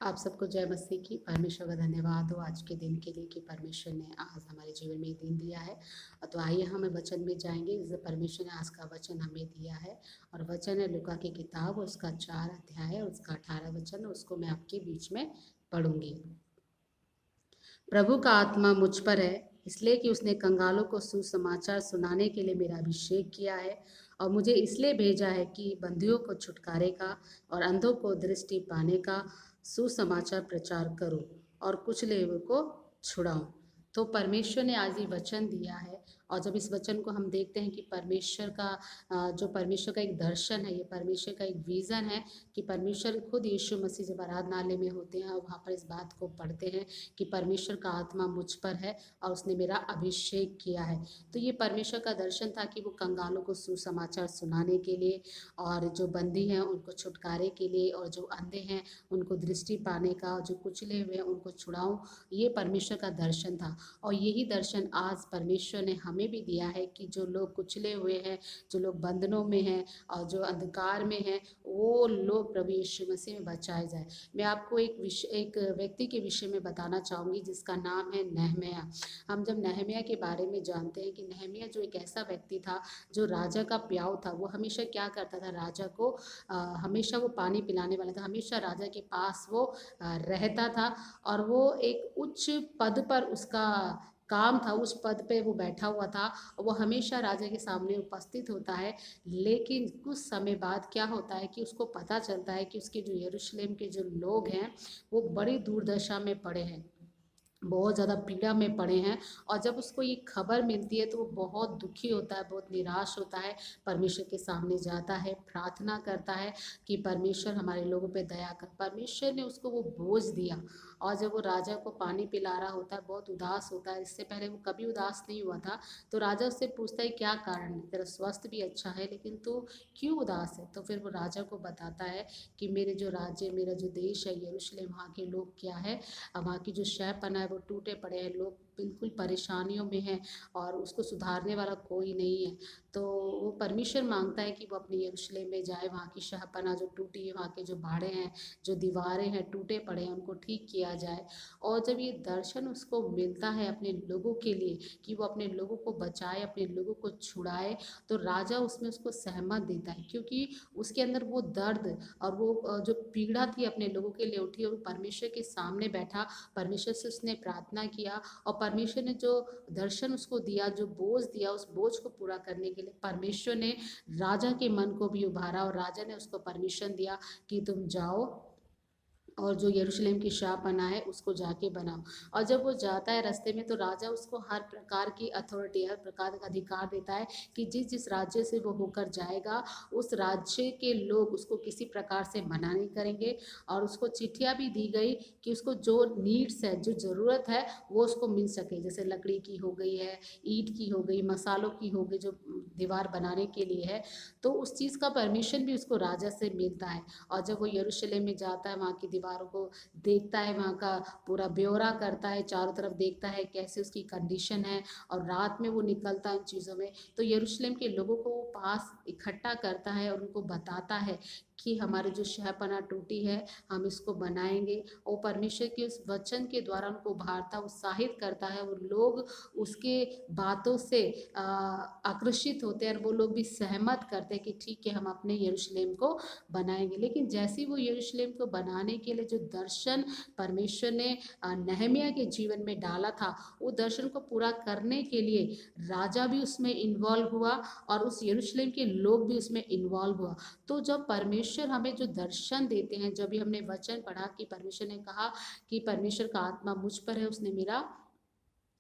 आप सबको जय मसीह की। परमेश्वर का धन्यवाद हो आज के दिन के लिए कि परमेश्वर ने आज हमारे जीवन में एक दिन दिया है। तो आइए हम वचन में जाएंगे जिसे परमेश्वर ने आज का वचन हमें दिया है। और वचन है लूका की किताब, उसका 4 अध्याय है, उसका 18 वचन, उसको मैं आपके बीच में पढ़ूंगी। प्रभु का आत्मा मुझ पर है, इसलिए कि उसने कंगालों को सुसमाचार सुनाने के लिए मेरा अभिषेक किया है, और मुझे इसलिए भेजा है कि बंदियों को छुटकारे का और अंधों को दृष्टि पाने का सुसमाचार प्रचार करूं और कुचले हुए को छुड़ाऊं। तो परमेश्वर ने आज ये वचन दिया है। और जब इस वचन को हम देखते हैं कि परमेश्वर का जो परमेश्वर का एक दर्शन है, ये परमेश्वर का एक विज़न है कि परमेश्वर खुद यीशु मसीह जब आराधनालय में होते हैं और वहाँ पर इस बात को पढ़ते हैं कि परमेश्वर का आत्मा मुझ पर है और उसने मेरा अभिषेक किया है। तो ये परमेश्वर का दर्शन था कि वो कंगालों को सुसमाचार सुनाने के लिए, और जो बंदी हैं उनको छुटकारे के लिए, और जो अंधे हैं उनको दृष्टि पाने का, जो कुचले हुए हैं उनको छुड़ाऊं। ये परमेश्वर का दर्शन था। और यही दर्शन आज परमेश्वर ने हमें भी दिया है कि जो लोग कुचले हुए हैं, जो लोग बंधनों में हैं और जो अंधकार में हैं, वो लोग प्रभु यीशु मसीह में बचाए जाए। मैं आपको एक व्यक्ति के विषय में बताना चाहूँगी जिसका नाम है नहम्याह। हम जब नहम्याह के बारे में जानते हैं कि नहम्याह जो एक ऐसा व्यक्ति था जो राजा का प्याऊ था। वो हमेशा क्या करता था, राजा को हमेशा वो पानी पिलाने वाला था, हमेशा राजा के पास वो रहता था। और वो एक उच्च पद पर उसका काम था, उस पद पे वो बैठा हुआ था, वो हमेशा राजा के सामने उपस्थित होता है। लेकिन कुछ समय बाद क्या होता है कि उसको पता चलता है कि उसके जो यरूशलेम के जो लोग हैं वो बड़ी दुर्दशा में पड़े हैं, बहुत ज़्यादा पीड़ा में पड़े हैं। और जब उसको ये खबर मिलती है तो वो बहुत दुखी होता है, बहुत निराश होता है। परमेश्वर के सामने जाता है, प्रार्थना करता है कि परमेश्वर हमारे लोगों पे दया कर। परमेश्वर ने उसको वो बोझ दिया। और जब वो राजा को पानी पिला रहा होता है, बहुत उदास होता है, इससे पहले वो कभी उदास नहीं हुआ था। तो राजा उससे पूछता है क्या कारण है, तेरा स्वास्थ्य भी अच्छा है लेकिन तू क्यों उदास है। तो फिर वो राजा को बताता है कि मेरे जो राज्य, मेरा जो देश है यरूशलेम, वहाँ के लोग क्या है, अब वहाँ की जो शहरपना है वो टूटे पड़े हैं, लोग बिल्कुल परेशानियों में हैं और उसको सुधारने वाला कोई नहीं है। तो वो परमिशन मांगता है कि वो अपने यरूशलेम में जाए, वहाँ की शहरपना जो टूटी है, वहाँ के जो बाड़े हैं, जो दीवारें हैं टूटे पड़े हैं, उनको ठीक किया जाए। और जब ये दर्शन उसको मिलता है अपने लोगों के लिए कि वो अपने लोगों को बचाए, अपने लोगों को छुड़ाए, तो राजा उसमें उसको सहमत देता है, क्योंकि उसके अंदर वो दर्द और वो जो पीड़ा थी अपने लोगों के लिए उठी, और वो परमेश्वर के सामने बैठा, परमेश्वर से उसने प्रार्थना किया। और परमेश्वर ने जो दर्शन उसको दिया, जो बोझ दिया, उस बोझ को पूरा करने के लिए परमेश्वर ने राजा के मन को भी उभारा, और राजा ने उसको परमिशन दिया कि तुम जाओ और जो यरूशलेम की शाहपनाह है उसको जाके बनाओ। और जब वो जाता है रास्ते में तो राजा उसको हर प्रकार की अथॉरिटी, हर प्रकार का अधिकार देता है कि जिस जिस राज्य से वो होकर जाएगा उस राज्य के लोग उसको किसी प्रकार से मना नहीं करेंगे। और उसको चिट्ठियाँ भी दी गई कि उसको जो नीड्स है, जो ज़रूरत है वो उसको मिल सके, जैसे लकड़ी की हो गई है, ईंट की हो गई, मसालों की हो गई, जो दीवार बनाने के लिए है। तो उस चीज़ का परमिशन भी उसको राजा से मिलता है। और जब वो यरूशलेम में जाता है, वहाँ की दीवारों को देखता है, वहाँ का पूरा ब्यौरा करता है, चारों तरफ देखता है कैसे उसकी कंडीशन है, और रात में वो निकलता है उन चीज़ों में। तो यरूशलेम के लोगों को वो पास इकट्ठा करता है और उनको बताता है कि हमारे जो शहपना टूटी है हम इसको बनाएंगे। और परमेश्वर के उस वचन के द्वारा उनको उभारता, उत्साहित करता है, वो लोग उसके बातों से आकर्षित होते हैं, और वो लोग भी सहमत करते हैं कि ठीक है हम अपने यरूशलेम को बनाएंगे। लेकिन जैसे ही वो यरूशलेम को बनाने के लिए जो दर्शन परमेश्वर ने नहम्याह के जीवन में डाला था, वो दर्शन को पूरा करने के लिए राजा भी उसमें इन्वॉल्व हुआ और उस यरूशलेम के लोग भी उसमें इन्वॉल्व हुआ। तो जब परमेश्वर हमें जो दर्शन देते हैं, जब भी हमने वचन पढ़ा कि परमेश्वर ने कहा कि परमेश्वर का आत्मा मुझ पर है, उसने मेरा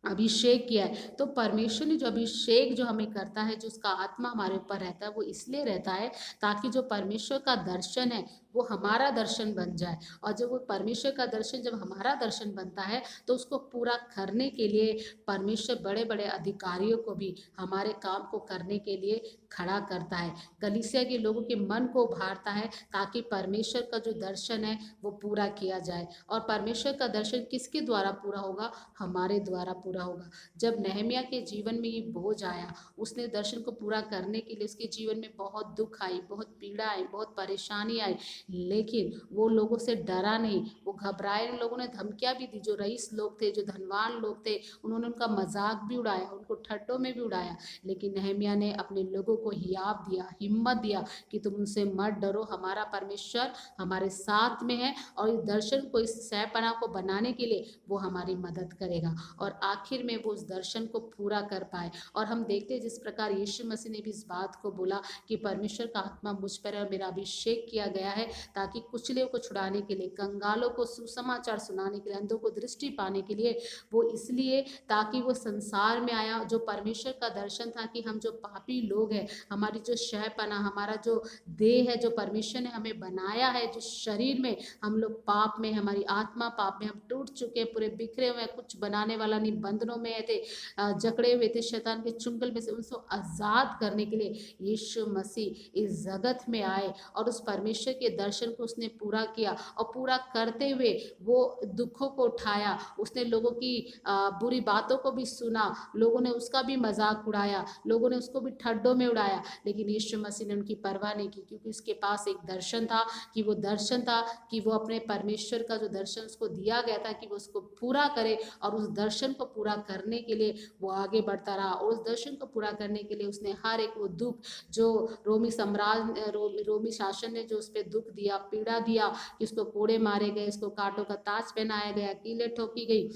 अभिषेक किया है। तो परमेश्वर ने जो अभिषेक जो हमें करता है, जो उसका आत्मा हमारे ऊपर रहता है, वो इसलिए रहता है ताकि जो परमेश्वर का दर्शन है वो हमारा दर्शन बन जाए। और जब वो परमेश्वर का दर्शन जब हमारा दर्शन बनता है तो उसको पूरा करने के लिए परमेश्वर बड़े बड़े अधिकारियों को भी हमारे काम को करने के लिए खड़ा करता है, कलीसिया के लोगों के मन को उभारता है, ताकि परमेश्वर का जो दर्शन है वो पूरा किया जाए। और परमेश्वर का दर्शन किसके द्वारा पूरा होगा, हमारे द्वारा पूरा होगा। जब नहम्याह के जीवन में ये बोझ आया, उसने दर्शन को पूरा करने के लिए उसके जीवन में बहुत दुख आई, बहुत पीड़ा आई, बहुत परेशानी आई, लेकिन वो लोगों से डरा नहीं, वो घबराए नहीं। लोगों ने धमकियां भी दी, जो रईस लोग थे, जो धनवान लोग थे, उन्होंने उनका मजाक भी उड़ाया, उनको ठट्टों में भी उड़ाया, लेकिन नहम्याह ने अपने लोगों को हियाव दिया, हिम्मत दिया कि तुम उनसे मत डरो, हमारा परमेश्वर हमारे साथ में है और इस दर्शन को, इस सहपना को बनाने के लिए वो हमारी मदद करेगा। और आखिर में वो उस दर्शन को पूरा कर पाए। और हम देखते हैं जिस प्रकार यीशु मसीह ने भी इस बात को बोला कि परमेश्वर का आत्मा मुझ पर है और मेरा अभिषेक किया गया है ताकि कुचले को छुड़ाने के लिए, कंगालों को सुसमाचार सुनाने के लिए, अंधों को दृष्टि पाने के लिए, वो इसलिए ताकि वो संसार में आया। जो परमेश्वर का दर्शन था कि हम जो पापी लोग हैं, हमारी जो शहपना, हमारा जो देह है, जो परमेश्वर ने हमें बनाया है, जो शरीर में हम लोग पाप में, हमारी आत्मा पाप में, हम टूट चुके, पूरे बिखरे हुए, कुछ बनाने वाला नहीं, बंधनों में थे, जकड़े हुए थे शैतान के चुंगल में से, उनको आजाद करने के लिए यीशु मसीह इस जगत में आए और उस परमेश्वर के दर्शन को उसने पूरा किया। और पूरा करते हुए वो दुखों को उठाया, उसने लोगों की बुरी बातों को भी सुना, लोगों ने उसका भी मजाक उड़ाया, लोगों ने उसको भी ठड्डों में उड़ाया, लेकिन यीशु मसीह ने उनकी परवाह नहीं की, क्योंकि उसके पास एक दर्शन था कि वो दर्शन था कि वो अपने परमेश्वर का जो दर्शन उसको दिया गया था कि वो उसको पूरा करे, और उस दर्शन को पूरा करने के लिए वो आगे बढ़ता रहा। और उस दर्शन को पूरा करने के लिए उसने हर एक वो दुख जो रोमी शासन ने जो उस पर दुख दिया, पीड़ा दिया, कि उसको कोड़े मारे गए, उसको कांटों का ताज पहनाया गया, कीलें ठोकी गई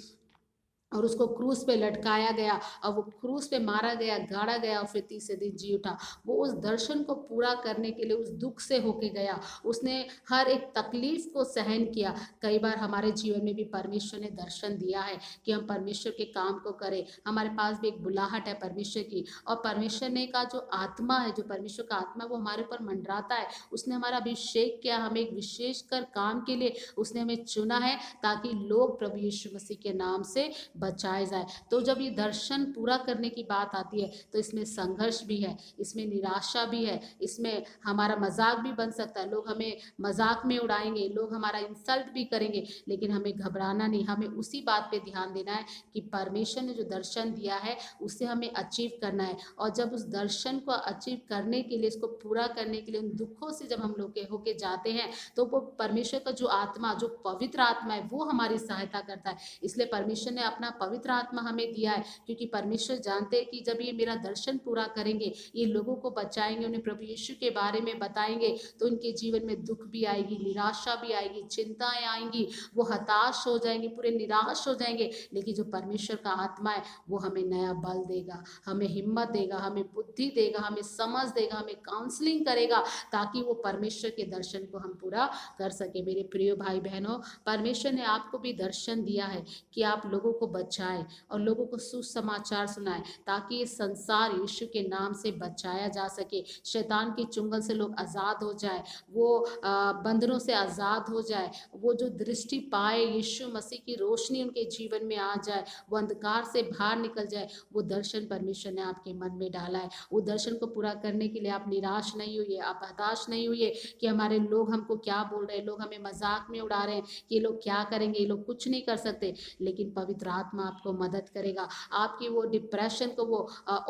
और उसको क्रूस पे लटकाया गया, और वो क्रूस पे मारा गया, गाड़ा गया और फिर तीसरे दिन जी उठा। वो उस दर्शन को पूरा करने के लिए उस दुख से होके गया, उसने हर एक तकलीफ को सहन किया। कई बार हमारे जीवन में भी परमेश्वर ने दर्शन दिया है कि हम परमेश्वर के काम को करें, हमारे पास भी एक बुलाहट है परमेश्वर की, और परमेश्वर ने का जो आत्मा है, जो परमेश्वर का आत्मा, वो हमारे ऊपर मंडराता है। उसने हमारा अभिषेक किया, हमें एक विशेषकर काम के लिए उसने हमें चुना है, ताकि लोग प्रभु यीशु मसीह के नाम से बचाए जाए। तो जब ये दर्शन पूरा करने की बात आती है तो इसमें संघर्ष भी है, इसमें निराशा भी है, इसमें हमारा मजाक भी बन सकता है, लोग हमें मजाक में उड़ाएंगे, लोग हमारा इंसल्ट भी करेंगे, लेकिन हमें घबराना नहीं, हमें उसी बात पे ध्यान देना है कि परमेश्वर ने जो दर्शन दिया है उसे हमें अचीव करना है। और जब उस दर्शन को अचीव करने के लिए, इसको पूरा करने के लिए, उन दुखों से जब हम लोग के होके जाते हैं, तो वो परमेश्वर का जो आत्मा, जो पवित्र आत्मा है, वो हमारी सहायता करता है। इसलिए परमेश्वर ने अपना पवित्र आत्मा हमें दिया है, क्योंकि परमेश्वर जानते हैं कि जब ये मेरा दर्शन पूरा करेंगे, ये लोगों को बचाएंगे, उन्हें प्रभु यीशु के बारे में बताएंगे, तो उनके जीवन में दुख भी आएगी, निराशा भी आएगी, चिंताएं आएंगी, वो हताश हो जाएंगे, पूरे निराश हो जाएंगे। लेकिन जो परमेश्वर का आत्मा है वो हमें नया बल देगा, हमें हिम्मत देगा, हमें बुद्धि देगा, हमें समझ देगा, हमें काउंसलिंग करेगा, ताकि वो परमेश्वर के दर्शन को हम पूरा कर सके। मेरे प्रिय भाई बहनों, परमेश्वर ने आपको भी दर्शन दिया है कि आप लोगों को बचाएं और लोगों को सुसमाचार सुनाएं, ताकि ये संसार यीशु के नाम से बचाया जा सके, शैतान के चुंगल से लोग आज़ाद हो जाए, वो बंधनों से आज़ाद हो जाए, वो जो दृष्टि पाए, यीशु मसीह की रोशनी उनके जीवन में आ जाए, वो अंधकार से बाहर निकल जाए। वो दर्शन परमेश्वर ने आपके मन में डाला है। वो दर्शन को पूरा करने के लिए आप निराश नहीं हुई, आप हताश नहीं हुई कि हमारे लोग हमको क्या बोल रहे हैं, लोग हमें मजाक में उड़ा रहे हैं कि ये लोग क्या करेंगे, ये लोग कुछ नहीं कर सकते। लेकिन पवित्र आत्मा आपको मदद करेगा, आपकी वो डिप्रेशन को वो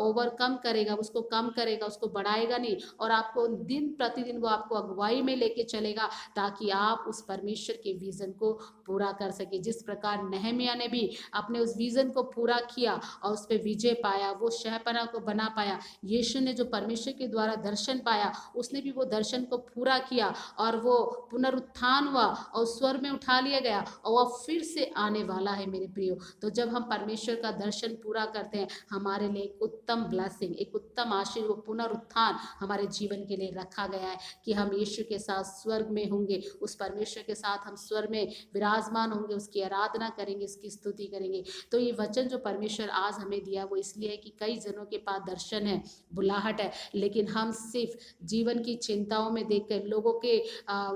ओवरकम करेगा, उसको कम करेगा, उसको बढ़ाएगा नहीं, और आपको दिन प्रतिदिन वो आपको अगुवाई में लेके चलेगा, ताकि आप उस परमेश्वर के विजन को पूरा कर सके। जिस प्रकार नहम्याह ने भी अपने उस विजन को पूरा किया और उस पर विजय पाया, वो शहपना को बना पाया। यीशु ने जो परमेश्वर के द्वारा दर्शन पाया, उसने भी वो दर्शन को पूरा किया, और वो पुनरुत्थान हुआ और स्वर में उठा लिया गया, और वह फिर से आने वाला है। मेरे प्रियो, तो जब हम परमेश्वर का दर्शन पूरा करते हैं, हमारे लिए एक उत्तम ब्लेसिंग, एक उत्तम आशीर्वाद, वो पुनरुत्थान हमारे जीवन के लिए रखा गया है कि हम यीशु के साथ स्वर्ग में होंगे, उस परमेश्वर के साथ हम स्वर्ग में विराजमान होंगे, उसकी आराधना करेंगे, उसकी स्तुति करेंगे। तो ये वचन जो परमेश्वर आज हमें दिया, वो इसलिए है कि कई जनों के पास दर्शन है, बुलाहट है, लेकिन हम सिर्फ जीवन की चिंताओं में देखकर,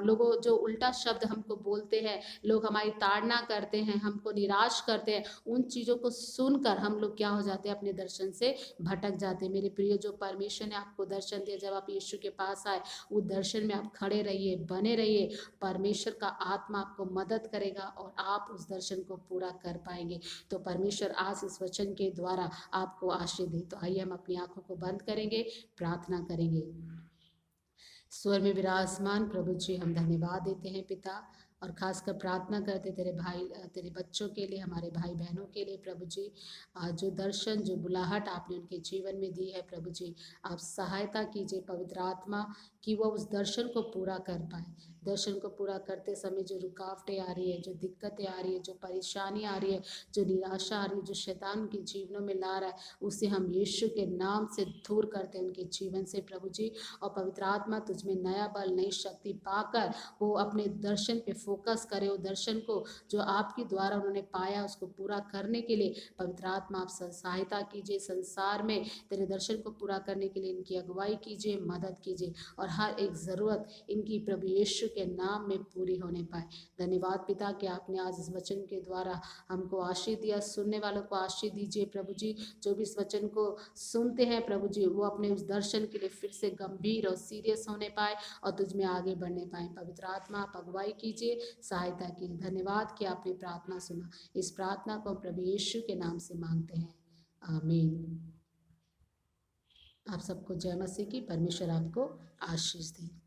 लोगों जो उल्टा शब्द हमको बोलते हैं, लोग हमारी ताड़ना करते हैं, हमको निराश करते हैं, उन चीज़ों को सुनकर हम लोग क्या हो जाते हैं, अपने दर्शन से भटक जाते हैं। मेरे प्रिय, जो परमेश्वर ने आपको दर्शन दिया, जब आप यीशु के पास आए, उस दर्शन में आप खड़े रहिए, बने रहिए, परमेश्वर का आत्मा आपको मदद करेगा और आप उस दर्शन को पूरा कर पाएंगे। तो परमेश्वर आज इस वचन के द्वारा आपको आशीष दे। तो आइए हम अपनी आंखों को बंद करेंगे, प्रार्थना करेंगे। स्वर में विराजमान प्रभु जी, हम धन्यवाद देते हैं पिता, और खासकर प्रार्थना करते तेरे भाई, तेरे बच्चों के लिए, हमारे भाई बहनों के लिए प्रभु जी। जो दर्शन, जो बुलाहट आपने उनके जीवन में दी है प्रभु जी, आप सहायता कीजिए पवित्र आत्मा, कि वो उस दर्शन को पूरा कर पाए। दर्शन को पूरा करते समय जो रुकावटें आ रही है, जो दिक्कतें आ रही है, जो परेशानी आ रही है, जो निराशा आ रही है, जो शैतान के जीवनों में ला रहा है, उसे हम यीशु के नाम से दूर करते हैं उनके जीवन से प्रभु जी। और पवित्र आत्मा, तुझमें नया बल, नई शक्ति पाकर वो अपने दर्शन पे फोकस करे, वो दर्शन को जो आपके द्वारा उन्होंने पाया उसको पूरा करने के लिए पवित्र आत्मा आप सहायता कीजिए। संसार में तेरे दर्शन को पूरा करने के लिए इनकी अगुवाई कीजिए, मदद कीजिए, और हर एक ज़रूरत इनकी प्रभु यीशु के नाम में पूरी होने पाए। धन्यवाद पिता कि आपने आज इस वचन के द्वारा हमको आशीष दिया, सुनने वालों को आशीष दीजिए प्रभु जी। जो भी इस वचन को सुनते हैं प्रभु जी, वो अपने उस दर्शन के लिए फिर से गंभीर और सीरियस होने पाए और तुझ में आगे बढ़ने पाए। पवित्र आत्मा आप अगुवाई कीजिए, सहायता कीजिए। धन्यवाद कि आपने प्रार्थना सुना। इस प्रार्थना को हम प्रभु यीशु के नाम से मांगते हैं, आमीन। आप सबको जय मसीह की। परमेश्वर आपको आशीष दे।